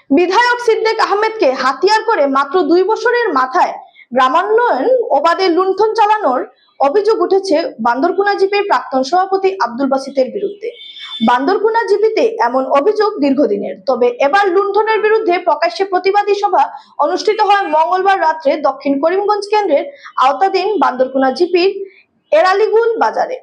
বিধায়ক সিদ্দিক আহমেদকে হাতিয়ার করে মাত্র 2 বছরের মাথায় গ্রামান্বয়ন অবাধে লুণ্ঠন চালানোর অভিযোগ উঠেছে বান্দরকুনা জিপির প্রাক্তন সভাপতি আব্দুল বাসিতের বিরুদ্ধে। বান্দরকুনা জিপিতে এমন অভিযোগ দীর্ঘদিনের, তবে এবার লুণ্ঠনের বিরুদ্ধে প্রকাশ্যে প্রতিবাদী সভা অনুষ্ঠিত হয় মঙ্গলবার রাত্রে দক্ষিণ করিমগঞ্জ কেন্দ্রের আওতাধীন বান্দরকুনা জিপির এরালিগুল বাজারে।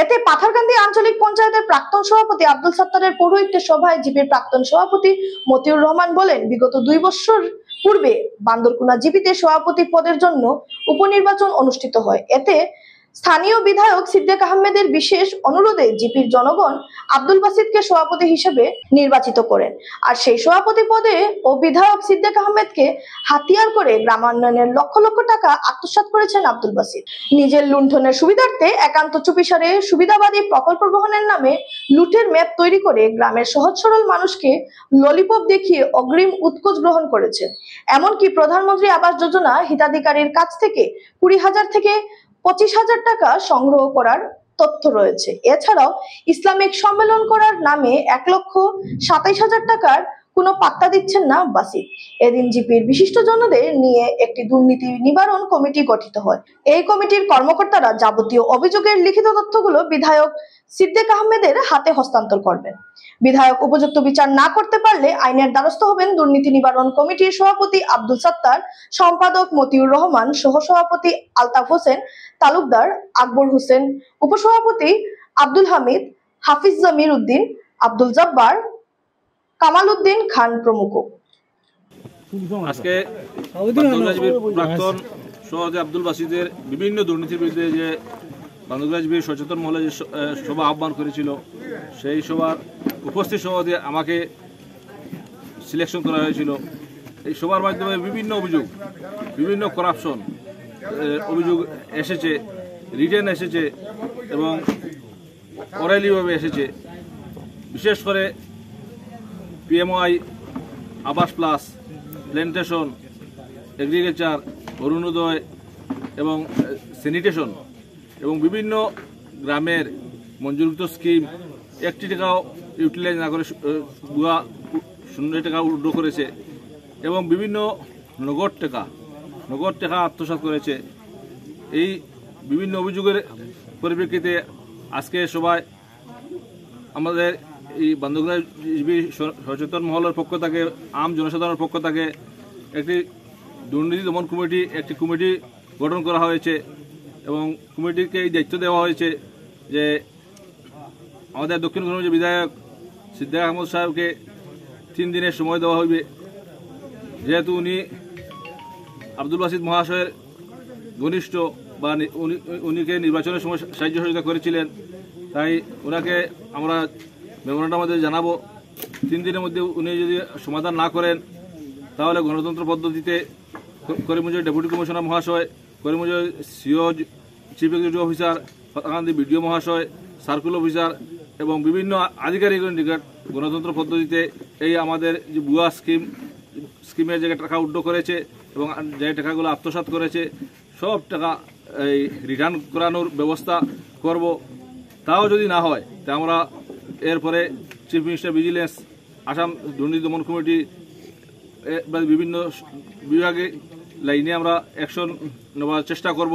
এতে পাথারকান্দি আঞ্চলিক পঞ্চায়েতের প্রাক্তন সভাপতি আব্দুল সত্তারের পৌরোহিত্যে সভায় জিপির প্রাক্তন সভাপতি মতিউর রহমান বলেন, বিগত 2 বছর পূর্বে বান্দরকুনা জিপিতে সভাপতি পদের জন্য উপনির্বাচন অনুষ্ঠিত হয়। এতে স্থানীয় বিধায়ক সিদ্দিক আহমেদের বিশেষ অনুরোধে জিপির জনগণ আব্দুল বাসিতকে সভাপতি হিসেবে নির্বাচিত করেন। আর সেই সভাপতি পদে ও বিধায়ক সিদ্দিক আহমেদকে হাতিয়ার করে গ্রামান্বয়নের লক্ষ লক্ষ টাকা আত্মসাৎ করেছেন আব্দুল বাসিত। নিজের লুণ্ঠনের সুবিধার্থে একান্ত চুপিসারে সুবিধাবাদী প্রকল্প গ্রহণের নামে লুটের ম্যাপ তৈরি করে গ্রামের সহজ সরল মানুষকে ললিপপ দেখিয়ে অগ্রিম উৎকোচ গ্রহণ করেছেন। এমনকি প্রধানমন্ত্রী আবাস যোজনা হিতাধিকারীর কাছ থেকে 20,000 থেকে 25,000 টাকা সংগ্রহ করার তথ্য রয়েছে। এছাড়াও ইসলামিক সম্মেলন করার নামে 1,27,000 টাকার কোনো পাত্তা দিচ্ছেন না বাসিত। এদিন জিপির বিশিষ্টজনদের নিয়ে একটি দুর্নীতি নিবারণ কমিটি গঠিত হয়। এই কমিটির কর্মকর্তারা যাবতীয় অভিযোগের লিখিত তথ্যগুলো বিধায়ক সিদ্দিক আহমেদের হাতে হস্তান্তর করবেন। বিধায়ক উপযুক্ত বিচার না করতে পারলে আইনের দ্বারস্থ হবেন দুর্নীতি নিবারণ কমিটির সভাপতি আব্দুল সত্তার, সম্পাদক মতিউর রহমান, সহসভাপতি আলতাফ হোসেন তালুকদার, আকবর হোসেন, উপসভাপতি আব্দুল হামিদ, হাফিজ জমির উদ্দিন, আব্দুল জব্বার, কামাল উদ্দিন খান প্রমুখ। আজকে প্রাক্তন সভাপতি আব্দুল বাসিতের বিভিন্ন দুর্নীতির বিরুদ্ধে যে বান্দরকুনা জিপির সচেতন মহলে যে সভা আহ্বান করেছিল, সেই সভার উপস্থিত সভাপতি আমাকে সিলেকশন করা হয়েছিল। এই সভার মাধ্যমে বিভিন্ন অভিযোগ, বিভিন্ন করাপশন অভিযোগ এসেছে, রিটেন এসেছে এবং অরাইলিভাবে এসেছে। বিশেষ করে পিএমওয়াই, আবাস প্লাস, প্ল্যান্টেশন, এগ্রিকালচার, অরুণোদয় এবং স্যানিটেশন এবং বিভিন্ন গ্রামের মঞ্জুরকৃত স্কিম 1 টাকাও ইউটিলাইজ না করে 0 টাকা উইথড্র করেছে এবং বিভিন্ন নগদ টাকা আত্মসাৎ করেছে। এই বিভিন্ন অভিযোগের পরিপ্রেক্ষিতে আজকে সবাই আমাদের এই বান্দরকুনা জিপি সচেতন মহলের পক্ষ থেকে, আম জনসাধারণের পক্ষ থেকে একটি দুর্নীতি দমন কমিটি, একটি কমিটি গঠন করা হয়েছে এবং কমিটিকে এই দায়িত্ব দেওয়া হয়েছে যে আমাদের দক্ষিণ করিমগঞ্জের বিধায়ক সিদ্দিক আহমদ সাহেবকে 3 দিনের সময় দেওয়া হবে। যেহেতু উনি আব্দুল বাসিত মহাশয়ের ঘনিষ্ঠ বা উনিকে নির্বাচনের সময় সাহায্য সহযোগিতা করেছিলেন, তাই ওনাকে আমরা মেমোরান্ডাম মধ্যে জানাবো 3 দিনের মধ্যে উনি যদি সমাধান না করেন তাহলে গণতন্ত্র পদ্ধতিতে করিমগঞ্জের ডেপুটি কমিশনার মহাশয়, করিমগঞ্জের CO, chief executive officer, Patharkandi BDO মহাশয়, সার্কুল অফিসার এবং বিভিন্ন আধিকারিকের নিকট গণতন্ত্র পদ্ধতিতে এই আমাদের যে ভুয়া স্কিমের যে টাকা উইথড্র করেছে এবং যে টাকাগুলো আত্মসাৎ করেছে সব টাকা এই রিটার্ন করানোর ব্যবস্থা করব। তাও যদি না হয় তা আমরা এরপরে চিফ মিনিস্টার ভিজিলেন্স, আসাম দুর্নীতি দমন কমিটি বিভিন্ন বিভাগে লাইনে আমরা অ্যাকশন নেওয়ার চেষ্টা করব।